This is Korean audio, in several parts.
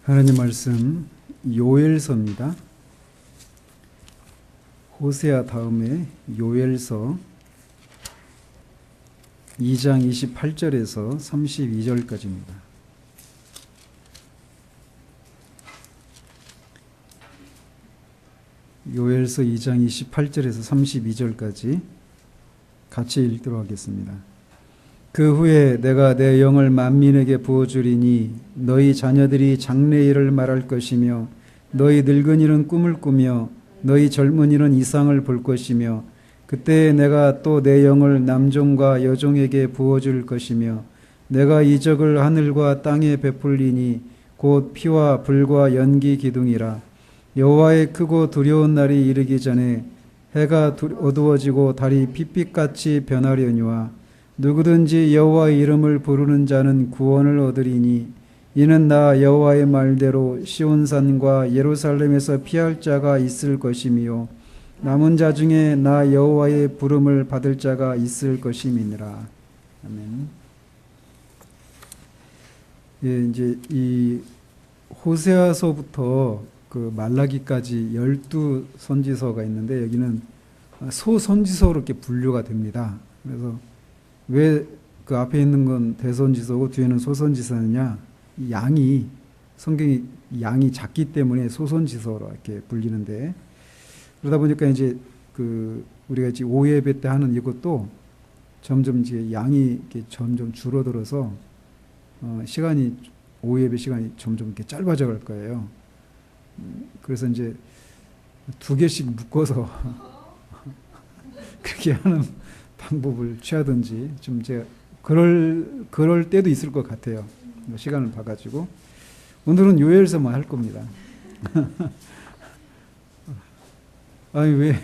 하나님 말씀 요엘서입니다. 호세아 다음에 요엘서 2장 28절에서 32절까지입니다. 요엘서 2장 28절에서 32절까지 같이 읽도록 하겠습니다. 그 후에 내가 내 영을 만민에게 부어주리니 너희 자녀들이 장래일을 말할 것이며 너희 늙은이는 꿈을 꾸며 너희 젊은이는 이상을 볼 것이며 그때 내가 또 내 영을 남종과 여종에게 부어줄 것이며 내가 이적을 하늘과 땅에 베풀리니 곧 피와 불과 연기 기둥이라. 여호와의 크고 두려운 날이 이르기 전에 해가 어두워지고 달이 핏빛같이 변하려니와 누구든지 여호와의 이름을 부르는 자는 구원을 얻으리니 이는 나 여호와의 말대로 시온산과 예루살렘에서 피할 자가 있을 것이며 남은 자 중에 나 여호와의 부름을 받을 자가 있을 것임이니라. 아멘. 예, 이제 이 호세아서부터 그 말라기까지 12선지서가 있는데 여기는 소선지서로 이렇게 분류가 됩니다. 그래서 왜 그 앞에 있는 건 대선지서고 뒤에는 소선지서느냐? 양이 성경이 양이 작기 때문에 소선지서로 이렇게 불리는데 그러다 보니까 이제 그 우리가 이제 오예배 때 하는 이것도 점점 이제 양이 이렇게 점점 줄어들어서 시간이 오예배 시간이 점점 이렇게 짧아져 갈 거예요. 그래서 이제 2개씩 묶어서 그렇게 하는 방법을 취하든지 좀 제가 그럴 때도 있을 것 같아요. 시간을 봐가지고 오늘은 요엘서만 할 겁니다. 아니 왜?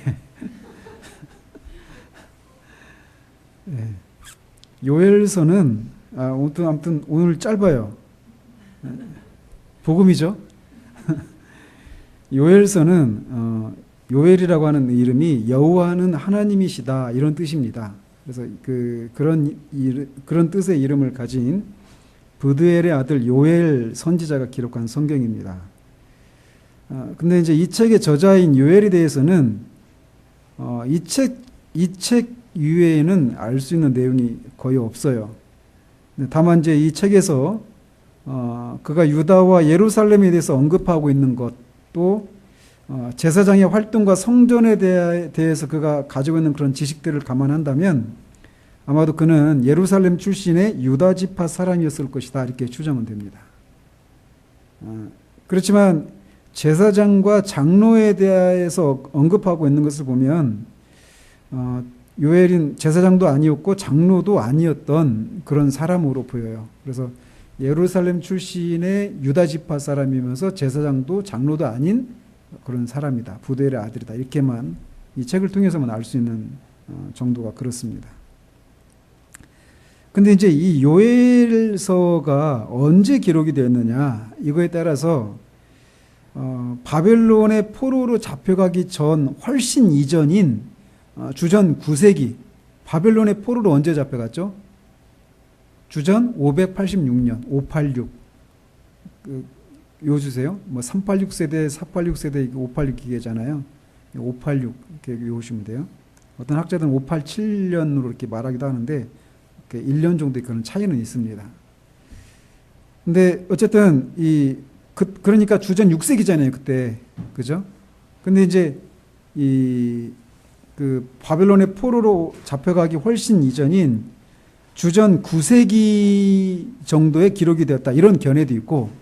네. 요엘서는 아무튼 오늘 짧아요. 복음이죠. 요엘서는 요엘이라고 하는 이름이 여호와는 하나님이시다 이런 뜻입니다. 그래서 그런 뜻의 이름을 가진 브드엘의 아들 요엘 선지자가 기록한 성경입니다. 근데 이제 이 책의 저자인 요엘에 대해서는 이 책 이외에는 알 수 있는 내용이 거의 없어요. 다만 이제 이 책에서 그가 유다와 예루살렘에 대해서 언급하고 있는 것도 제사장의 활동과 성전에 대해서 그가 가지고 있는 그런 지식들을 감안한다면 아마도 그는 예루살렘 출신의 유다 지파 사람이었을 것이다 이렇게 추정은 됩니다. 그렇지만 제사장과 장로에 대해서 언급하고 있는 것을 보면 요엘은 제사장도 아니었고 장로도 아니었던 그런 사람으로 보여요. 그래서 예루살렘 출신의 유다 지파 사람이면서 제사장도 장로도 아닌 그런 사람이다. 브드엘의 아들이다. 이렇게만 이 책을 통해서만 알 수 있는 정도가 그렇습니다. 근데 이제 이 요엘서가 언제 기록이 되었느냐 이거에 따라서 바벨론의 포로로 잡혀가기 전 훨씬 이전인 주전 9세기 바벨론의 포로로 언제 잡혀갔죠? 주전 586년 586 요주세요. 뭐 386세대, 486세대, 586 기계잖아요. 586 이렇게 외우시면 돼요. 어떤 학자들은 587년으로 이렇게 말하기도 하는데 1년 정도의 그런 차이는 있습니다. 근데 어쨌든 그러니까 주전 6세기잖아요, 그때. 그죠? 근데 이제 그 바벨론의 포로로 잡혀가기 훨씬 이전인 주전 9세기 정도에 기록이 되었다. 이런 견해도 있고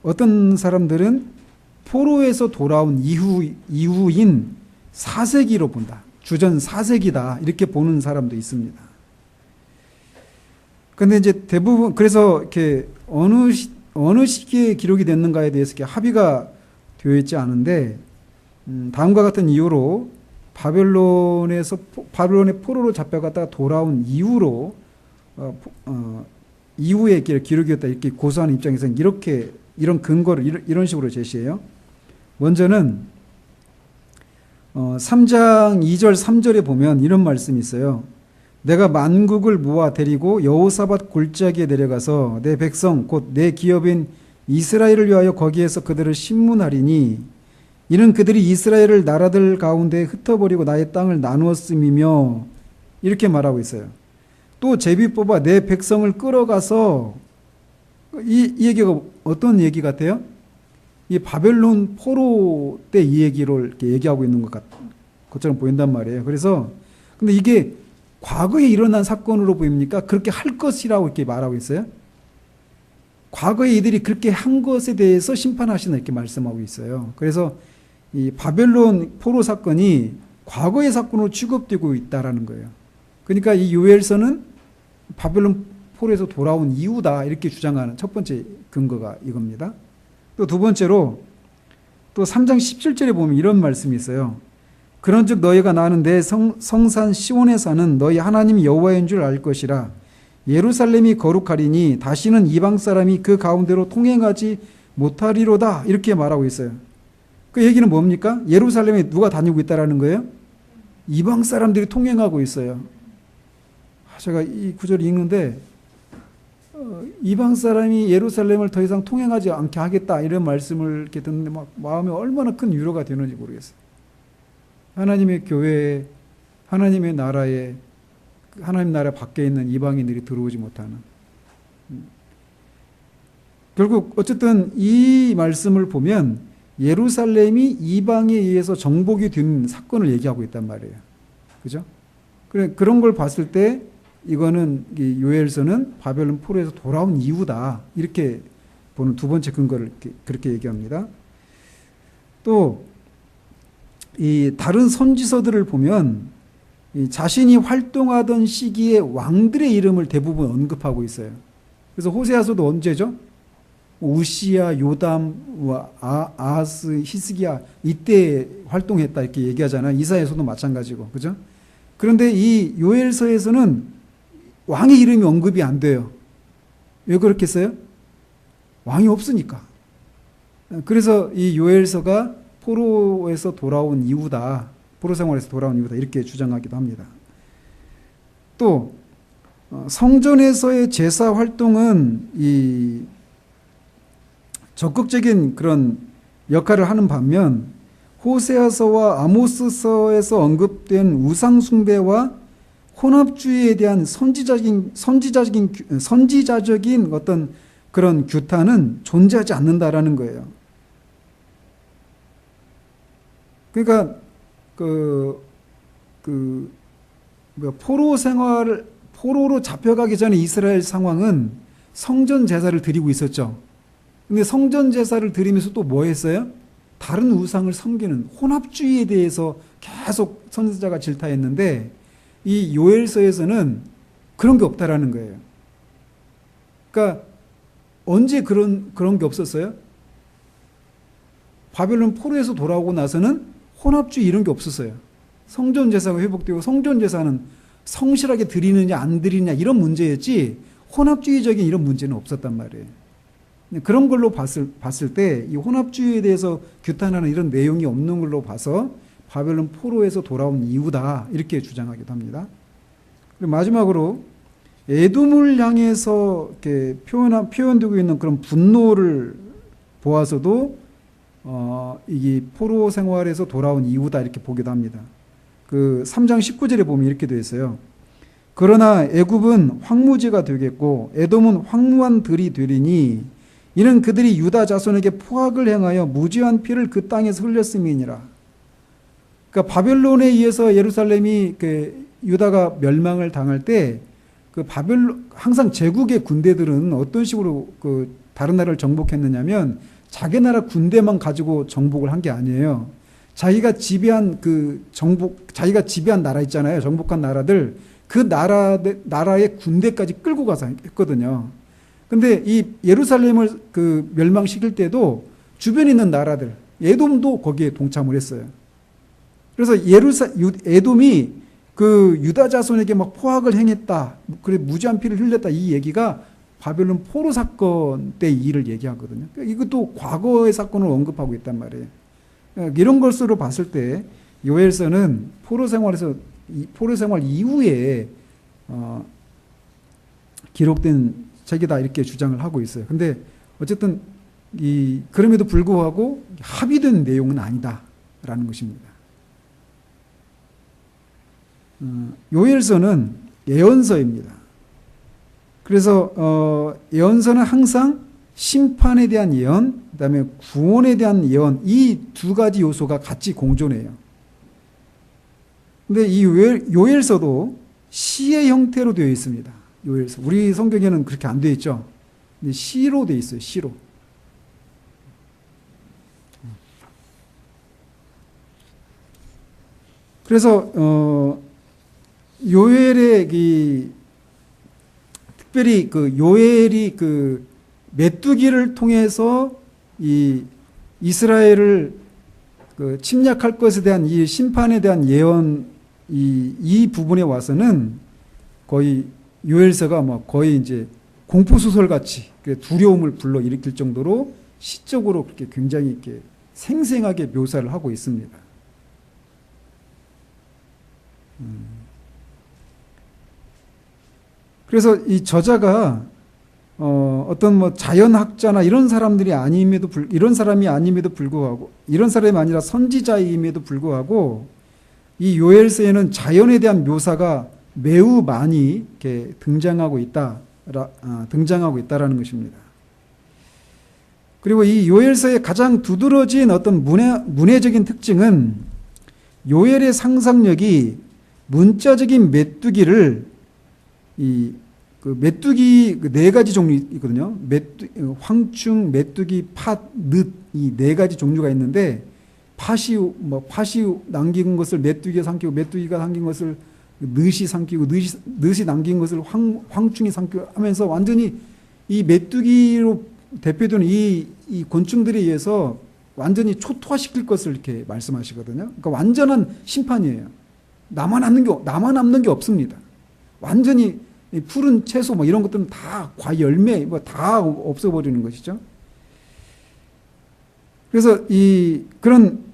어떤 사람들은 포로에서 돌아온 이후인 4세기로 본다. 주전 4세기다. 이렇게 보는 사람도 있습니다. 근데 이제 대부분, 그래서 이렇게 어느 시기에 기록이 됐는가에 대해서 이렇게 합의가 되어 있지 않은데, 다음과 같은 이유로 바벨론의 포로로 잡혀갔다가 돌아온 이후로, 이후에 기록이었다 이렇게 고소하는 입장에서는 이런 근거를 이런 식으로 제시해요. 먼저는 3장 2절 3절에 보면 이런 말씀이 있어요. 내가 만국을 모아 데리고 여호사밧 골짜기에 내려가서 내 백성 곧 내 기업인 이스라엘을 위하여 거기에서 그들을 심문하리니 이는 그들이 이스라엘을 나라들 가운데 흩어버리고 나의 땅을 나누었음이며 이렇게 말하고 있어요. 또 제비 뽑아 내 백성을 끌어가서 이 얘기가 어떤 얘기 같아요? 이 바벨론 포로 때 이 얘기를 이렇게 얘기하고 있는 것처럼 보인단 말이에요. 그래서 근데 이게 과거에 일어난 사건으로 보입니까? 그렇게 할 것이라고 이렇게 말하고 있어요. 과거에 이들이 그렇게 한 것에 대해서 심판하시나 이렇게 말씀하고 있어요. 그래서 이 바벨론 포로 사건이 과거의 사건으로 취급되고 있다라는 거예요. 그러니까 이 요엘서는 바벨론 포로에서 돌아온 이유다 이렇게 주장하는 첫 번째 근거가 이겁니다. 또 두 번째로 또 3장 17절에 보면 이런 말씀이 있어요. 그런즉 너희가 나는 내 성산 시온에 사는 너희 하나님 여호와인 줄 알 것이라. 예루살렘이 거룩하리니 다시는 이방 사람이 그 가운데로 통행하지 못하리로다 이렇게 말하고 있어요. 그 얘기는 뭡니까? 예루살렘에 누가 다니고 있다라는 거예요? 이방 사람들이 통행하고 있어요. 제가 이 구절을 읽는데 이방 사람이 예루살렘을 더 이상 통행하지 않게 하겠다 이런 말씀을 이렇게 듣는데 막 마음에 얼마나 큰 위로가 되는지 모르겠어요. 하나님의 교회에, 하나님의 나라에, 하나님 나라 밖에 있는 이방인들이 들어오지 못하는. 결국 어쨌든 이 말씀을 보면 예루살렘이 이방에 의해서 정복이 된 사건을 얘기하고 있단 말이에요. 그죠? 그런 걸 봤을 때 이거는 이 요엘서는 바벨론 포로에서 돌아온 이유다. 이렇게 보는 두 번째 근거를 그렇게 얘기합니다. 또 이 다른 선지서들을 보면 이 자신이 활동하던 시기에 왕들의 이름을 대부분 언급하고 있어요. 그래서 호세아서도 언제죠? 우시야, 요담, 아하스, 히스기야 이때 활동했다 이렇게 얘기하잖아요. 이사야서도 마찬가지고, 그죠? 그런데 이 요엘서에서는 왕의 이름이 언급이 안 돼요. 왜 그렇겠어요? 왕이 없으니까. 그래서 이 요엘서가 포로에서 돌아온 이유다. 포로 생활에서 돌아온 이유다. 이렇게 주장하기도 합니다. 또 성전에서의 제사 활동은 이 적극적인 그런 역할을 하는 반면 호세아서와 아모스서에서 언급된 우상 숭배와 혼합주의에 대한 선지자적인 어떤 그런 규탄은 존재하지 않는다라는 거예요. 그러니까 포로로 잡혀가기 전에 이스라엘 상황은 성전 제사를 드리고 있었죠. 근데 성전 제사를 드리면서 또 뭐 했어요? 다른 우상을 섬기는 혼합주의에 대해서 계속 선지자가 질타했는데 이 요엘서에서는 그런 게 없다라는 거예요. 그러니까 언제 그런 게 없었어요? 바벨론 포로에서 돌아오고 나서는 혼합주의 이런 게 없었어요. 성전 제사가 회복되고 성전 제사는 성실하게 드리느냐 안 드리느냐 이런 문제였지 혼합주의적인 이런 문제는 없었단 말이에요. 그런 걸로 봤을 때 이 혼합주의에 대해서 규탄하는 이런 내용이 없는 걸로 봐서 바벨론 포로에서 돌아온 이유다 이렇게 주장하기도 합니다. 그리고 마지막으로 에돔을 향해서 이렇게 표현되고 있는 그런 분노를 보아서도 이게 포로 생활에서 돌아온 이유다 이렇게 보기도 합니다. 그 3장 19절에 보면 이렇게 되어 있어요. 그러나 애굽은 황무지가 되겠고 에돔은 황무한 들이 되리니 이는 그들이 유다 자손에게 포악을 행하여 무지한 피를 그 땅에서 흘렸음이니라. 그러니까 바벨론에 의해서 예루살렘이 유다가 멸망을 당할 때 그 항상 제국의 군대들은 어떤 식으로 다른 나라를 정복했느냐면 자기 나라 군대만 가지고 정복을 한 게 아니에요. 자기가 지배한 자기가 지배한 나라 있잖아요. 정복한 나라들 그 나라의 군대까지 끌고 가서 했거든요. 근데 이 예루살렘을 멸망시킬 때도 주변에 있는 나라들, 에돔도 거기에 동참을 했어요. 그래서 에돔이 유다 자손에게 막 포악을 행했다, 그래 무지한 피를 흘렸다 이 얘기가 바벨론 포로 사건 때 일을 얘기하거든요. 이것도 과거의 사건을 언급하고 있단 말이에요. 이런 것으로 봤을 때 요엘서는 포로 생활 이후에 기록된 책이다 이렇게 주장을 하고 있어요. 근데 어쨌든 그럼에도 불구하고 합의된 내용은 아니다라는 것입니다. 요엘서는 예언서입니다. 그래서 예언서는 항상 심판에 대한 예언, 그다음에 구원에 대한 예언, 이 두 가지 요소가 같이 공존해요. 근데 이 요엘서도 시의 형태로 되어 있습니다. 요엘서. 우리 성경에는 그렇게 안 되어 있죠. 근데 시로 되어 있어요. 시로. 그래서 요엘의 특별히 요엘이 메뚜기를 통해서 이 이스라엘을 침략할 것에 대한 이 심판에 대한 예언 이 부분에 와서는 거의 요엘서가 거의 이제 공포 소설 같이 두려움을 불러 일으킬 정도로 시적으로 그렇게 굉장히 이렇게 생생하게 묘사를 하고 있습니다. 그래서 이 저자가 어떤 자연학자나 이런 사람이 아님에도 불구하고 이런 사람이 아니라 선지자임에도 불구하고 이 요엘서에는 자연에 대한 묘사가 매우 많이 이렇게 등장하고 있다라는 것입니다. 그리고 이 요엘서의 가장 두드러진 어떤 문해적인 특징은 요엘의 상상력이 문자적인 메뚜기를 메뚜기 네 가지 종류 있거든요. 황충, 메뚜기, 팥, 늑 이 네 가지 종류가 있는데 팥이 남긴 것을 메뚜기가 삼키고 메뚜기가 삼킨 것을 늑이 삼키고 늑이 남긴 것을 황충이 삼키고 하면서 완전히 이 메뚜기로 대표되는 이 곤충들에 의해서 완전히 초토화시킬 것을 이렇게 말씀하시거든요. 그러니까 완전한 심판이에요. 남아 남는 게 없습니다. 완전히 푸른 채소 이런 것들은 다 열매 다 없어버리는 것이죠. 그래서 그런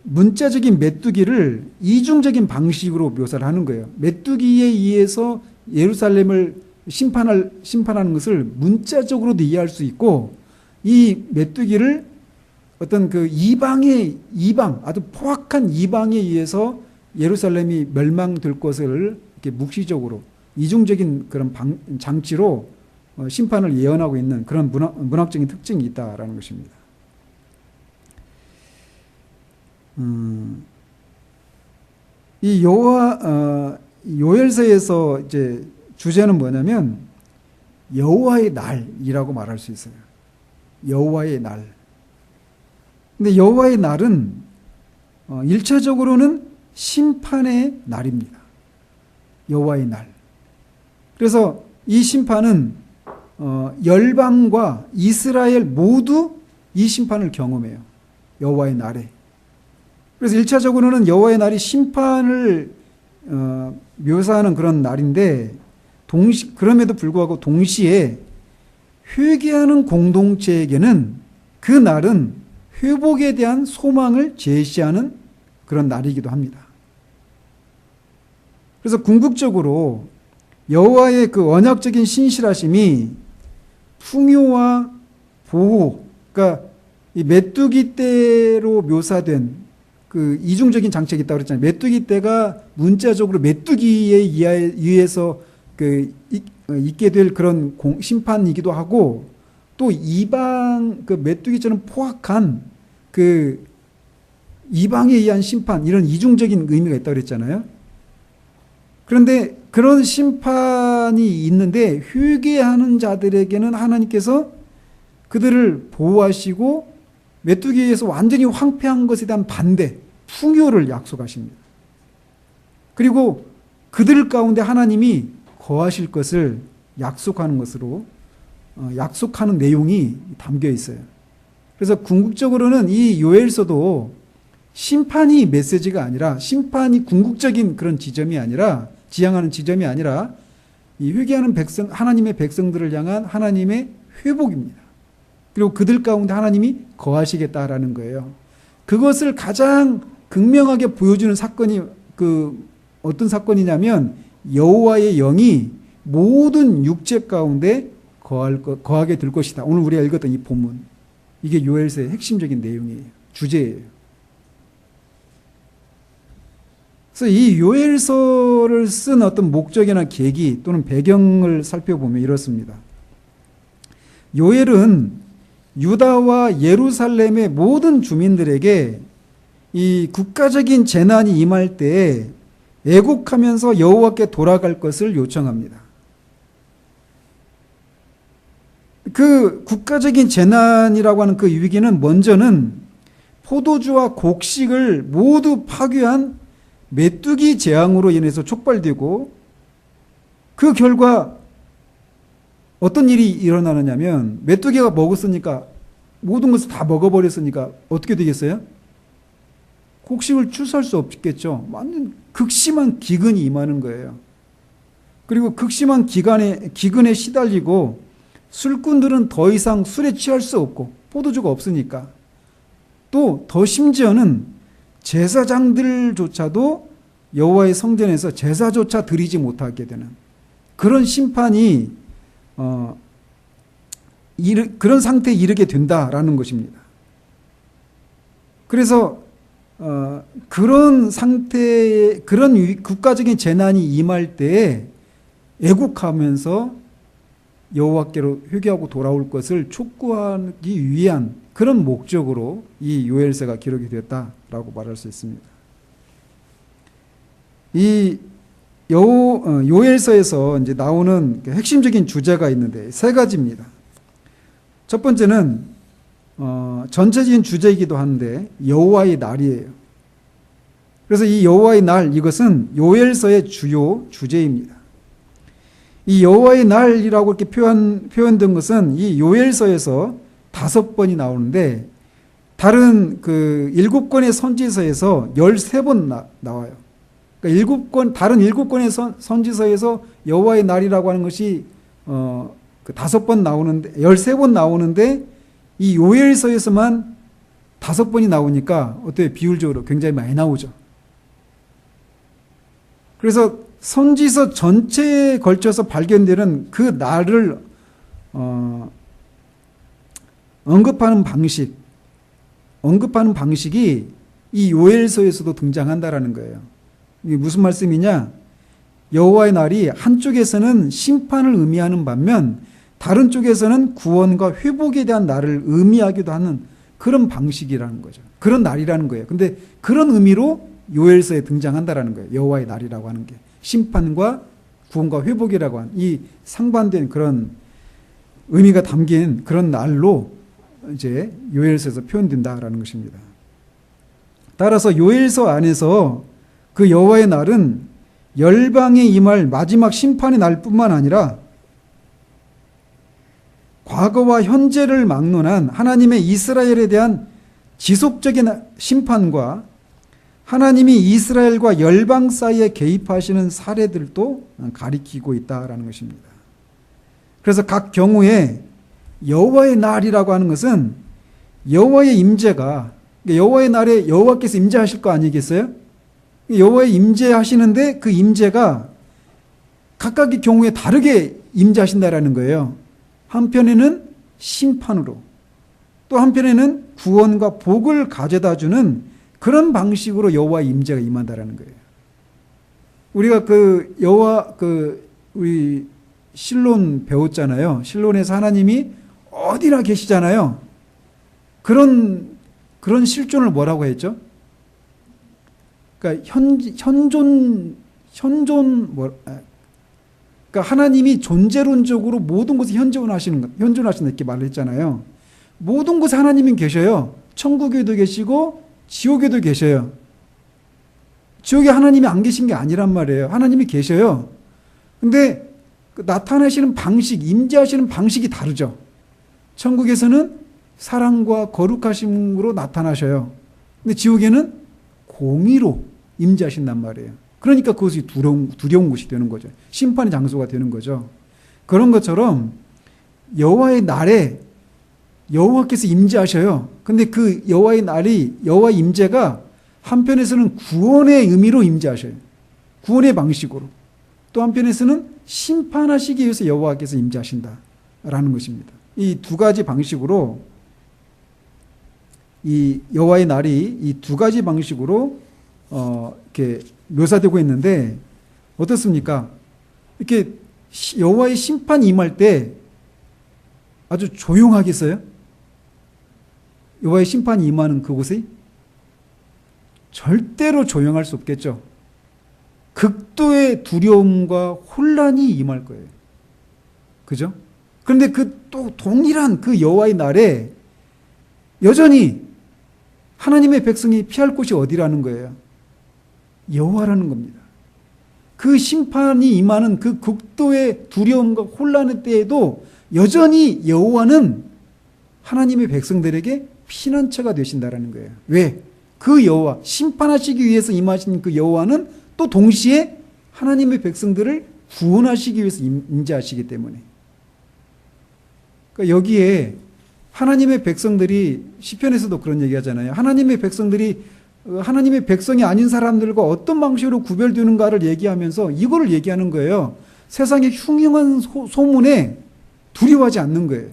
문자적인 메뚜기를 이중적인 방식으로 묘사를 하는 거예요. 메뚜기에 의해서 예루살렘을 심판하는 것을 문자적으로도 이해할 수 있고, 이 메뚜기를 어떤 이방 아주 포악한 이방에 의해서 예루살렘이 멸망될 것을 이렇게 묵시적으로 이중적인 그런 장치로 심판을 예언하고 있는 그런 문학적인 특징이 있다라는 것입니다. 이 요엘서에서 이제 주제는 뭐냐면 여호와의 날이라고 말할 수 있어요. 여호와의 날. 근데 여호와의 날은 1차적으로는 심판의 날입니다. 여호와의 날. 그래서 이 심판은 열방과 이스라엘 모두 이 심판을 경험해요. 여호와의 날에. 그래서 1차적으로는 여호와의 날이 심판을 묘사하는 그런 날인데, 그럼에도 불구하고 동시에 회개하는 공동체에게는 그 날은 회복에 대한 소망을 제시하는 그런 날이기도 합니다. 그래서 궁극적으로 여호와의 그 언약적인 신실하심이 풍요와 보호, 그러니까 이 메뚜기 떼로 묘사된 그 이중적인 장치가 있다고 그랬잖아요. 메뚜기 떼가 문자적으로 메뚜기에 의해서 있게 될 그런 심판이기도 하고, 또 이방 메뚜기처럼 포악한 이방에 의한 심판, 이런 이중적인 의미가 있다고 그랬잖아요. 그런데 그런 심판이 있는데 회개하는 자들에게는 하나님께서 그들을 보호하시고 메뚜기에 의해서 완전히 황폐한 것에 대한 반대, 풍요를 약속하십니다. 그리고 그들 가운데 하나님이 거하실 것을 약속하는 것으로 약속하는 내용이 담겨 있어요. 그래서 궁극적으로는 이 요엘서도 심판이 메시지가 아니라, 심판이 궁극적인 그런 지향하는 지점이 아니라 이 회개하는 하나님의 백성들을 향한 하나님의 회복입니다. 그리고 그들 가운데 하나님이 거하시겠다라는 거예요. 그것을 가장 극명하게 보여주는 사건이 어떤 사건이냐면 여호와의 영이 모든 육체 가운데 거하게 될 것이다. 오늘 우리가 읽었던 이 본문. 이게 요엘서의 핵심적인 내용이에요. 주제예요. 그래서 이 요엘서를 쓴 어떤 목적이나 계기 또는 배경을 살펴보면 이렇습니다. 요엘은 유다와 예루살렘의 모든 주민들에게 이 국가적인 재난이 임할 때에 애국하면서 여호와께 돌아갈 것을 요청합니다. 그 국가적인 재난이라고 하는 그 위기는 먼저는 포도주와 곡식을 모두 파괴한 메뚜기 재앙으로 인해서 촉발되고, 그 결과 어떤 일이 일어나느냐면 메뚜기가 먹었으니까, 모든 것을 다 먹어버렸으니까 어떻게 되겠어요? 곡식을 추수할 수 없겠죠. 완전 극심한 기근이 임하는 거예요. 그리고 극심한 기근에 시달리고 술꾼들은 더 이상 술에 취할 수 없고 포도주가 없으니까, 또 더 심지어는 제사장들조차도 여호와의 성전에서 제사조차 드리지 못하게 되는 그런 심판이 그런 상태에 이르게 된다라는 것입니다. 그래서 그런 상태에, 그런 국가적인 재난이 임할 때에 애국하면서 여호와께로 회개하고 돌아올 것을 촉구하기 위한 그런 목적으로 이 요엘서가 기록이 되었다라고 말할 수 있습니다. 이 요엘서에서 이제 나오는 핵심적인 주제가 있는데 세 가지입니다. 첫 번째는 전체적인 주제이기도 한데 여호와의 날이에요. 그래서 이 여호와의 날, 이것은 요엘서의 주요 주제입니다. 이 여호와의 날이라고 이렇게 표현된 것은 이 요엘서에서 5번이 나오는데, 다른 그 7권의 선지서에서 13번 나와요. 그러니까 다른 7권의 선지서에서 여호와의 날이라고 하는 것이 그 5번 나오는데, 13번 나오는데, 이 요엘서에서만 5번이 나오니까 어때요? 비율적으로 굉장히 많이 나오죠. 그래서 선지서 전체에 걸쳐서 발견되는 그 날을 언급하는 방식이 이 요엘서에서도 등장한다라는 거예요. 이게 무슨 말씀이냐? 여호와의 날이 한쪽에서는 심판을 의미하는 반면 다른 쪽에서는 구원과 회복에 대한 날을 의미하기도 하는 그런 방식이라는 거죠. 그런 날이라는 거예요. 근데 그런 의미로 요엘서에 등장한다라는 거예요. 여호와의 날이라고 하는 게 심판과 구원과 회복이라고 하는 이 상반된 그런 의미가 담긴 그런 날로 이제 요엘서에서 표현된다라는 것입니다. 따라서 요엘서 안에서 그 여호와의 날은 열방에 임할 마지막 심판의 날뿐만 아니라 과거와 현재를 막론한 하나님의 이스라엘에 대한 지속적인 심판과 하나님이 이스라엘과 열방 사이에 개입하시는 사례들도 가리키고 있다라는 것입니다. 그래서 각 경우에 여호와의 날이라고 하는 것은 여호와의 임재가, 여호와의 날에 여호와께서 임재하실 거 아니겠어요? 여호와의 임재하시는데 그 임재가 각각의 경우에 다르게 임재하신다라는 거예요. 한편에는 심판으로, 또 한편에는 구원과 복을 가져다주는 그런 방식으로 여호와의 임재가 임한다라는 거예요. 우리가 우리 실론 배웠잖아요. 실론에서 하나님이 어디나 계시잖아요. 그런 실존을 뭐라고 했죠? 그러니까 그러니까 하나님이 존재론적으로 모든 곳에 현존하신다 이렇게 말을 했잖아요. 모든 곳에 하나님이 계셔요. 천국에도 계시고 지옥에도 계셔요. 지옥에 하나님이 안 계신 게 아니란 말이에요. 하나님이 계셔요. 근데 나타나시는 방식, 임재하시는 방식이 다르죠. 천국에서는 사랑과 거룩하심으로 나타나셔요. 근데 지옥에는 공의로 임재하신단 말이에요. 그러니까 그것이 두려운 곳이 되는 거죠. 심판의 장소가 되는 거죠. 그런 것처럼 여호와의 날에 여호와께서 임재하셔요. 근데 그 여호와의 날이, 여호와의 임재가 한편에서는 구원의 의미로 임재하셔요. 구원의 방식으로. 또 한편에서는 심판하시기 위해서 여호와께서 임재하신다. 된다라는 것입니다. 이 두 가지 방식으로 이 여호와의 날이 이 두 가지 방식으로 이렇게 묘사되고 있는데 어떻습니까? 이렇게 여호와의 심판이 임할 때 아주 조용하겠어요? 여호와의 심판이 임하는 그곳이 절대로 조용할 수 없겠죠. 극도의 두려움과 혼란이 임할 거예요. 그죠? 그런데 그 또 동일한 그 여호와의 날에 여전히 하나님의 백성이 피할 곳이 어디라는 거예요? 여호와라는 겁니다. 그 심판이 임하는 그 극도의 두려움과 혼란의 때에도 여전히 여호와는 하나님의 백성들에게 피난처가 되신다라는 거예요. 왜? 그 여호와, 심판하시기 위해서 임하신 그 여호와는 또 동시에 하나님의 백성들을 구원하시기 위해서 임재하시기 때문에. 그러니까 여기에 하나님의 백성들이 시편에서도 그런 얘기하잖아요. 하나님의 백성들이 하나님의 백성이 아닌 사람들과 어떤 방식으로 구별되는가를 얘기하면서 이거를 얘기하는 거예요. 세상의 흉흉한 소문에 두려워하지 않는 거예요.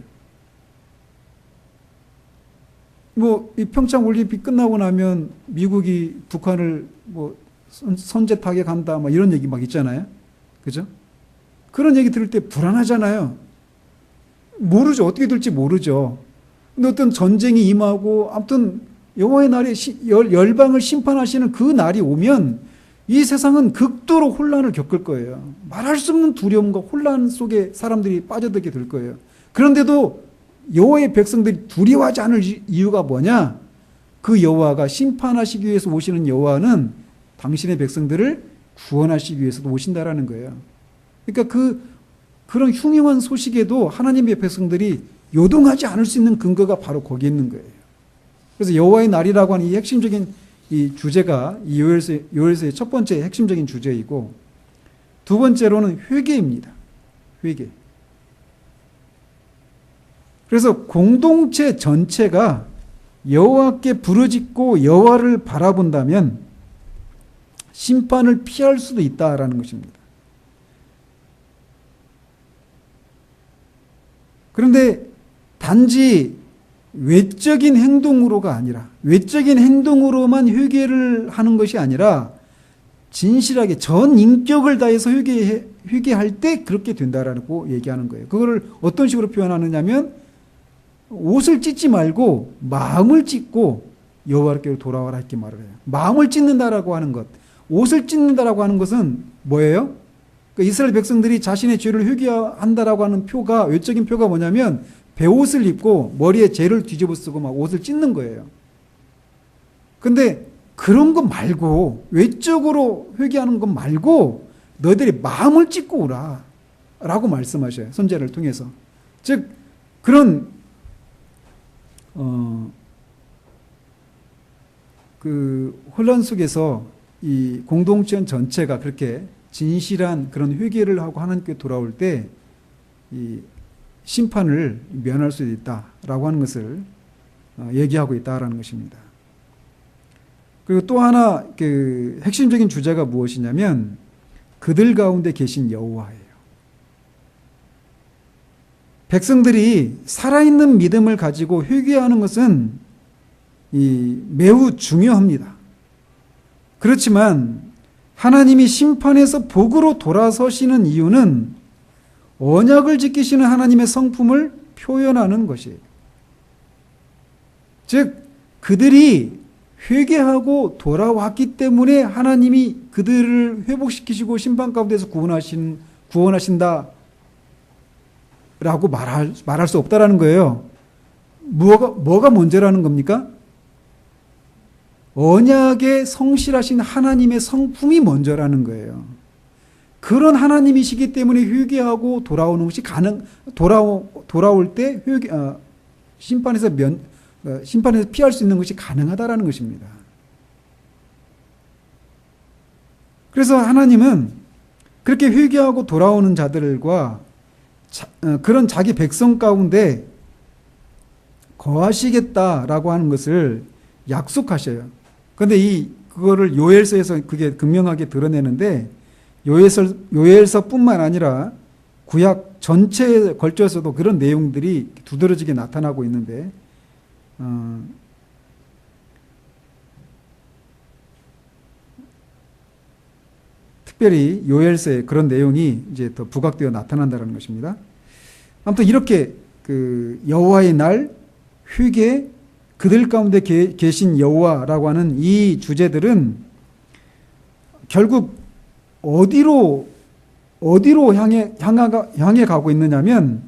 이 평창 올림픽 끝나고 나면 미국이 북한을 선제 타격한다 이런 얘기 막 있잖아요. 그죠? 그런 얘기 들을 때 불안하잖아요. 모르죠. 어떻게 될지 모르죠. 근데 어떤 전쟁이 임하고 아무튼 여호와의 날에 열방을 심판하시는 그 날이 오면 이 세상은 극도로 혼란을 겪을 거예요. 말할 수 없는 두려움과 혼란 속에 사람들이 빠져들게 될 거예요. 그런데도 여호와의 백성들이 두려워하지 않을 이유가 뭐냐? 그 여호와가 심판하시기 위해서 오시는 여호와는 당신의 백성들을 구원하시기 위해서도 오신다라는 거예요. 그러니까 그런 흉흉한 소식에도 하나님의 백성들이 요동하지 않을 수 있는 근거가 바로 거기 있는 거예요. 그래서 여호와의 날이라고 하는 이 핵심적인 이 주제가 이 요엘서의 첫 번째 핵심적인 주제이고 두 번째로는 회개입니다. 회개. 그래서 공동체 전체가 여호와께 부르짖고 여호와를 바라본다면 심판을 피할 수도 있다라는 것입니다. 그런데 단지 외적인 행동으로가 아니라 외적인 행동으로만 회개를 하는 것이 아니라 진실하게 전 인격을 다해서 회개할 때 그렇게 된다라고 얘기하는 거예요. 그거를 어떤 식으로 표현하느냐면 옷을 찢지 말고 마음을 찢고 여호와께로 돌아와라 이렇게 말을 해요. 마음을 찢는다라고 하는 것, 옷을 찢는다라고 하는 것은 뭐예요? 그러니까 이스라엘 백성들이 자신의 죄를 회개한다라고 하는 표가 외적인 표가 뭐냐면 베옷을 입고 머리에 재를 뒤집어 쓰고 막 옷을 찢는 거예요. 근데 그런 거 말고 외적으로 회개하는 것 말고 너희들이 마음을 찢고 오라 라고 말씀하셔요. 선제를 통해서. 즉 그런 그 혼란 속에서 이 공동체 전체가 그렇게 진실한 그런 회개를 하고 하나님께 돌아올 때 이 심판을 면할 수 있다라고 하는 것을 얘기하고 있다라는 것입니다. 그리고 또 하나 그 핵심적인 주제가 무엇이냐면 그들 가운데 계신 여호와예요. 백성들이 살아있는 믿음을 가지고 회개하는 것은 매우 중요합니다. 그렇지만 하나님이 심판에서 복으로 돌아서시는 이유는 언약을 지키시는 하나님의 성품을 표현하는 것이에요. 즉 그들이 회개하고 돌아왔기 때문에 하나님이 그들을 회복시키시고 심판 가운데서 구원하신다라고 말할 수 없다라는 거예요. 뭐가 문제라는 겁니까? 언약에 성실하신 하나님의 성품이 먼저라는 거예요. 그런 하나님이시기 때문에 회개하고 돌아오는 것이 돌아올 때 심판에서 피할 수 있는 것이 가능하다라는 것입니다. 그래서 하나님은 그렇게 회개하고 돌아오는 자들과 그런 자기 백성 가운데 거하시겠다라고 하는 것을 약속하셔요. 그런데 그거를 요엘서에서 그게 극명하게 드러내는데 요엘서뿐만 아니라 구약 전체에 걸쳐서도 그런 내용들이 두드러지게 나타나고 있는데, 특별히 요엘서에 그런 내용이 이제 더 부각되어 나타난다는 것입니다. 아무튼 이렇게 그 여호와의 날, 회개, 그들 가운데 계신 여호와라고 하는 이 주제들은 결국 어디로 향해 가고 있느냐면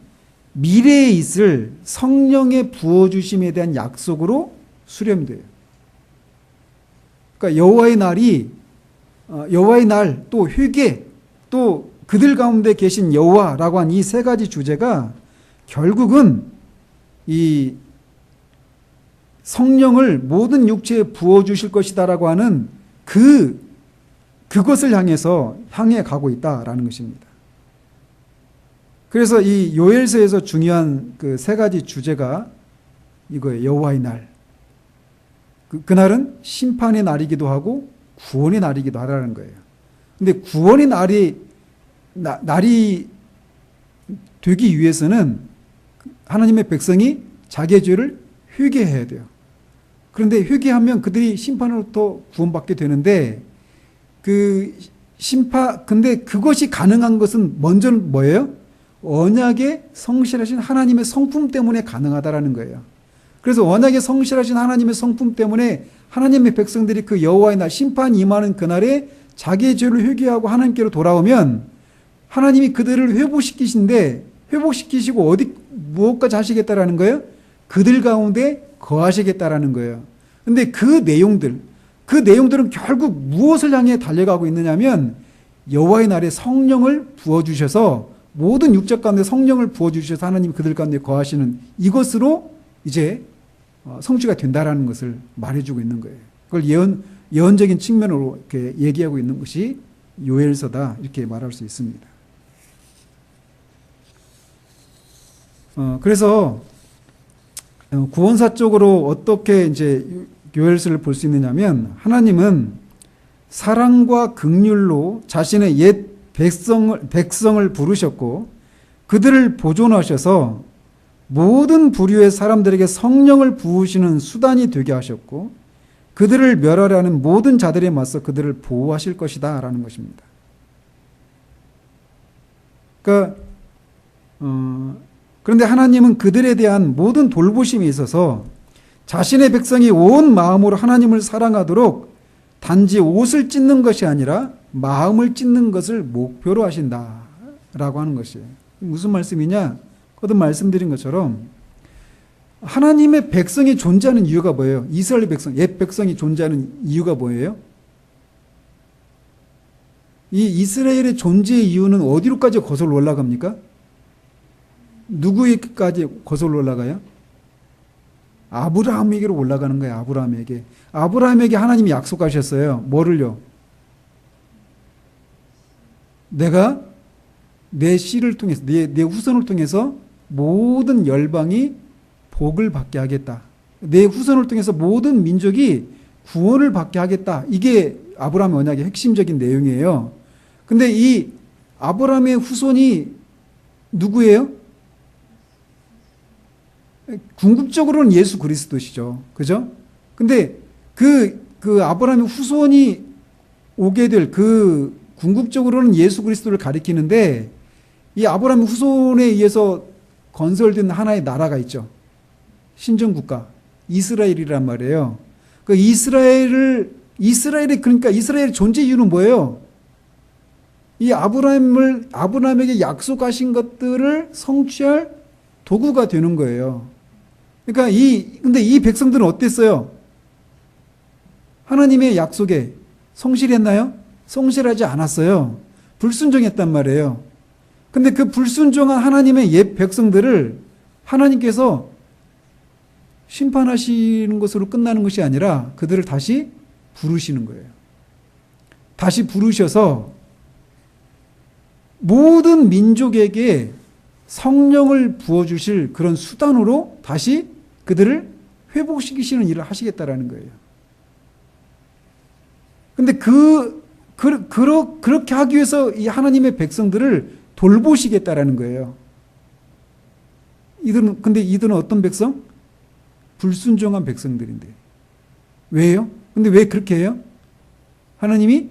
미래에 있을 성령의 부어주심에 대한 약속으로 수렴돼요. 그러니까 여호와의 날, 또 회개, 또 그들 가운데 계신 여호와라고 한 이 세 가지 주제가 결국은 이 성령을 모든 육체에 부어주실 것이다라고 하는 그것을 향해 가고 있다라는 것입니다. 그래서 이 요엘서에서 중요한 그 세 가지 주제가 이거예요. 여호와의 날. 그날은 심판의 날이기도 하고 구원의 날이기도 하다는 거예요. 근데 구원의 날이 되기 위해서는 하나님의 백성이 자기의 죄를 회개해야 돼요. 그런데 회개하면 그들이 심판으로부터 구원받게 되는데 근데 그것이 가능한 것은 먼저는 뭐예요? 언약에 성실하신 하나님의 성품 때문에 가능하다라는 거예요. 그래서 언약에 성실하신 하나님의 성품 때문에 하나님의 백성들이 그 여호와의 날, 심판이 임하는 그날에 자기의 죄를 회개하고 하나님께로 돌아오면 하나님이 그들을 회복시키시고 무엇까지 하시겠다라는 거예요? 그들 가운데 거하시겠다라는 거예요. 근데 그 내용들은 결국 무엇을 향해 달려가고 있느냐면 여호와의 날에 성령을 부어주셔서 모든 육적 가운데 성령을 부어주셔서 하나님 그들 가운데 거하시는 이것으로 이제 성취가 된다라는 것을 말해주고 있는 거예요. 그걸 예언적인 측면으로 이렇게 얘기하고 있는 것이 요엘서다 이렇게 말할 수 있습니다. 그래서 구원사적으로 어떻게 이제 요엘서를 볼 수 있느냐면 하나님은 사랑과 긍휼로 자신의 옛 백성을 부르셨고 그들을 보존하셔서 모든 부류의 사람들에게 성령을 부으시는 수단이 되게 하셨고 그들을 멸하려는 모든 자들에 맞서 그들을 보호하실 것이다 라는 것입니다. 그러니까 그런데 하나님은 그들에 대한 모든 돌보심이 있어서 자신의 백성이 온 마음으로 하나님을 사랑하도록 단지 옷을 찢는 것이 아니라 마음을 찢는 것을 목표로 하신다라고 하는 것이에요. 무슨 말씀이냐? 거듭 말씀드린 것처럼 하나님의 백성이 존재하는 이유가 뭐예요? 이스라엘 백성, 옛 백성이 존재하는 이유가 뭐예요? 이 이스라엘의 존재의 이유는 어디로까지 거슬러 올라갑니까? 누구에게까지 거슬러 올라가요? 아브라함에게로 올라가는 거예요. 아브라함에게 하나님이 약속하셨어요. 뭐를요? 내가 내 씨를 통해서 내 후손을 통해서 모든 열방이 복을 받게 하겠다. 내 후손을 통해서 모든 민족이 구원을 받게 하겠다. 이게 아브라함의 언약의 핵심적인 내용이에요. 근데 이 아브라함의 후손이 누구예요? 궁극적으로는 예수 그리스도시죠. 그죠? 근데 그 아브라함의 후손이 오게 될 궁극적으로는 예수 그리스도를 가리키는데 이 아브라함의 후손에 의해서 건설된 하나의 나라가 있죠. 신정국가. 이스라엘이란 말이에요. 그 그러니까 이스라엘의 존재 이유는 뭐예요? 이 아브라함에게 약속하신 것들을 성취할 도구가 되는 거예요. 그러니까 근데 이 백성들은 어땠어요? 하나님의 약속에 성실했나요? 성실하지 않았어요. 불순종했단 말이에요. 근데 그 불순종한 하나님의 옛 백성들을 하나님께서 심판하시는 것으로 끝나는 것이 아니라 그들을 다시 부르시는 거예요. 다시 부르셔서 모든 민족에게 성령을 부어주실 그런 수단으로 다시 그들을 회복시키시는 일을 하시겠다라는 거예요. 근데 그렇게 하기 위해서 이 하나님의 백성들을 돌보시겠다라는 거예요. 근데 이들은 어떤 백성? 불순종한 백성들인데. 왜요? 근데 왜 그렇게 해요? 하나님이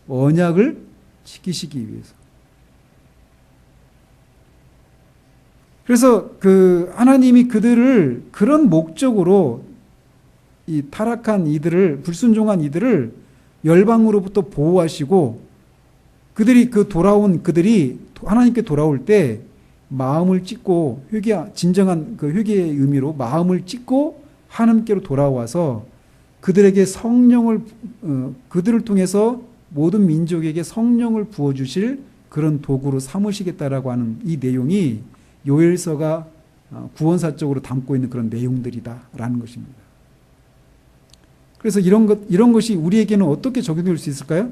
언약을 지키시기 위해서. 그래서 하나님이 그들을 그런 목적으로 이 타락한 이들을, 불순종한 이들을 열방으로부터 보호하시고 그들이 하나님께 돌아올 때 마음을 찢고 진정한 그 회개의 의미로 마음을 찢고 하나님께로 돌아와서 그들에게 그들을 통해서 모든 민족에게 성령을 부어주실 그런 도구로 삼으시겠다라고 하는 이 내용이 요엘서가 구원사적으로 담고 있는 그런 내용들이다라는 것입니다. 그래서 이런 것이 우리에게는 어떻게 적용될 수 있을까요?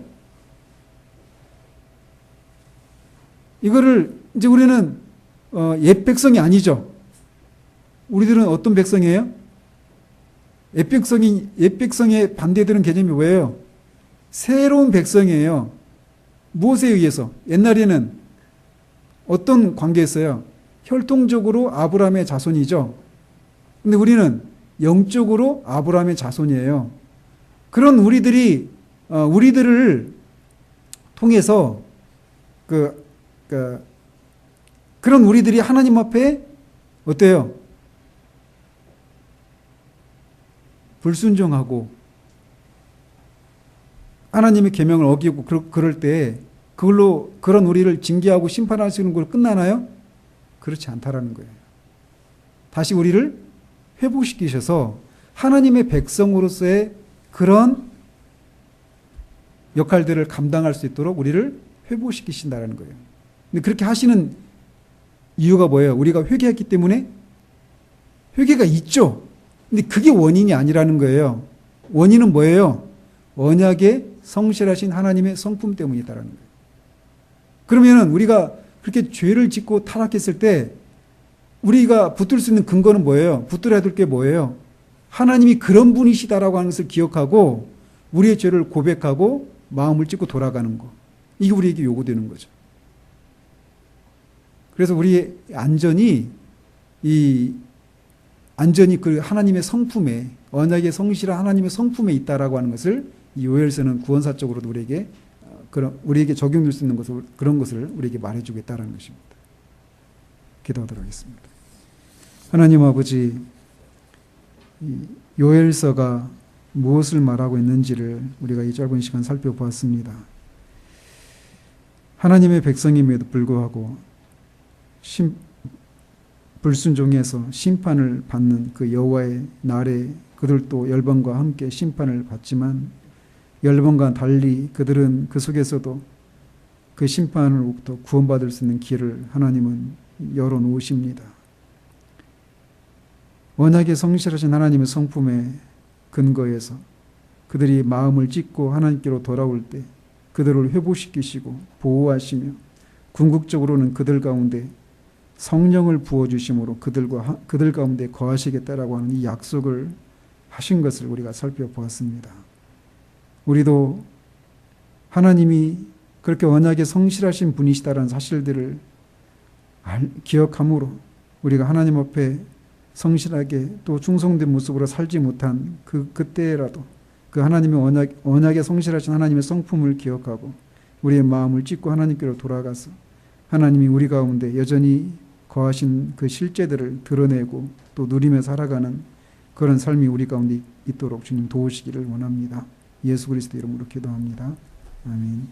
이거를 이제 우리는 옛 백성이 아니죠. 우리들은 어떤 백성이에요? 옛 백성의 반대되는 개념이 뭐예요? 새로운 백성이에요. 무엇에 의해서? 옛날에는 어떤 관계였어요? 혈통적으로 아브라함의 자손이죠. 근데 우리는 영적으로 아브라함의 자손이에요. 그런 우리들을 통해서 그런 우리들이 하나님 앞에 어때요? 불순종하고 하나님의 계명을 어기고 그럴 때 그런 우리를 징계하고 심판하시는 걸로 끝나나요? 그렇지 않다라는 거예요. 다시 우리를 회복시키셔서 하나님의 백성으로서의 그런 역할들을 감당할 수 있도록 우리를 회복시키신다는 거예요. 근데 그렇게 하시는 이유가 뭐예요? 우리가 회개했기 때문에? 회개가 있죠. 근데 그게 원인이 아니라는 거예요. 원인은 뭐예요? 언약에 성실하신 하나님의 성품 때문이다라는 거예요. 그러면은 우리가 그렇게 죄를 짓고 타락했을 때 우리가 붙들 수 있는 근거는 뭐예요? 붙들어야 될 게 뭐예요? 하나님이 그런 분이시다라고 하는 것을 기억하고 우리의 죄를 고백하고 마음을 찢고 돌아가는 거. 이게 우리에게 요구되는 거죠. 그래서 우리의 안전이 그 하나님의 성품에, 언약의 성실한 하나님의 성품에 있다라고 하는 것을 이 요엘서는 구원사적으로도 우리에게 적용될 수 있는 그런 것을 우리에게 말해주겠다라는 것입니다. 기도하도록 하겠습니다. 하나님 아버지, 요엘서가 무엇을 말하고 있는지를 우리가 이 짧은 시간 살펴보았습니다. 하나님의 백성임에도 불구하고 불순종해서 심판을 받는 그 여호와의 날에 그들도 열방과 함께 심판을 받지만 열방과 달리 그들은 그 속에서도 그 심판으로부터 구원받을 수 있는 길을 하나님은 열어놓으십니다. 언약에 성실하신 하나님의 성품에 근거해서 그들이 마음을 찢고 하나님께로 돌아올 때 그들을 회복시키시고 보호하시며 궁극적으로는 그들 가운데 성령을 부어주심으로 그들 가운데 거하시겠다라고 하는 이 약속을 하신 것을 우리가 살펴보았습니다. 우리도 하나님이 그렇게 언약에 성실하신 분이시다라는 사실들을 기억함으로 우리가 하나님 앞에 성실하게 또 충성된 모습으로 살지 못한 그때라도 그 하나님의 언약에 성실하신 하나님의 성품을 기억하고 우리의 마음을 찢고 하나님께로 돌아가서 하나님이 우리 가운데 여전히 거하신 그 실제들을 드러내고 또 누리며 살아가는 그런 삶이 우리 가운데 있도록 주님 도우시기를 원합니다. 예수 그리스도 이름으로 기도합니다. 아멘.